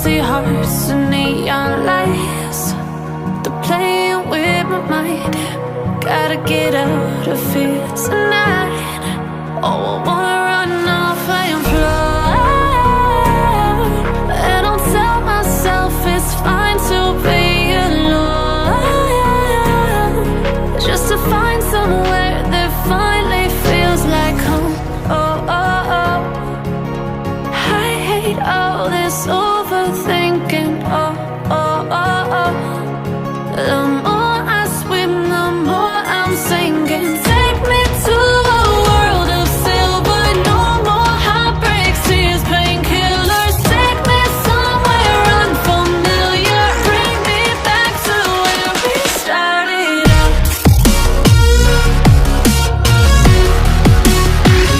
empty hearts and neon lights. They're playing with my mind. Gotta get out of here tonight. Oh, I wanna run off and fly. And I'll tell myself it's fine to be alone, just to find somewhere that finally feels like home. Oh, oh, oh. I hate all this overthinking. Oh, oh, oh, oh. The more I swim, the more I'm sinking. Take me to a world of silver. No more heartbreaks, tears, painkillers. Take me somewhere unfamiliar. Bring me back to where we started out.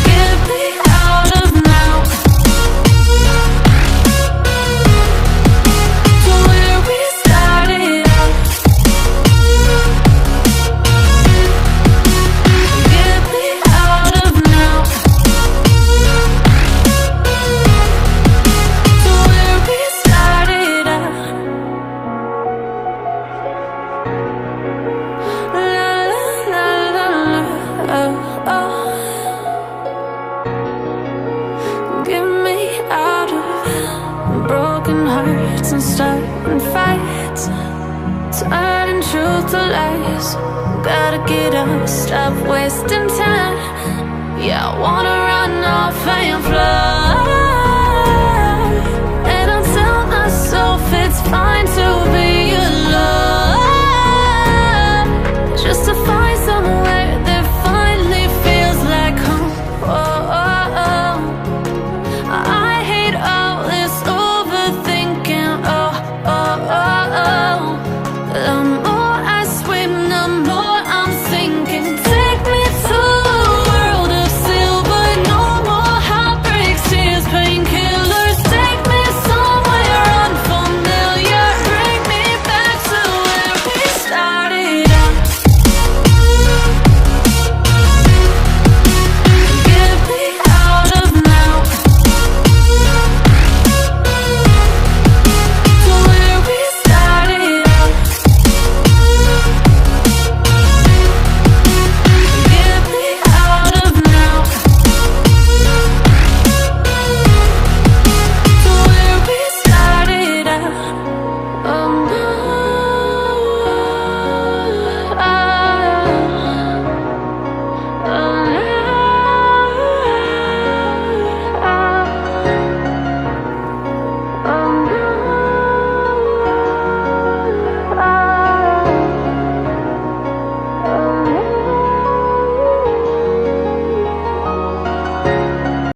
Get me out of now, to where we started out. Get me out of now, to where we started out. La la la la la, oh, oh. Get me out of broken hearts and starting fights, turning truth to lies. Gotta get up, stop wasting time. Yeah, I wanna run off and fly.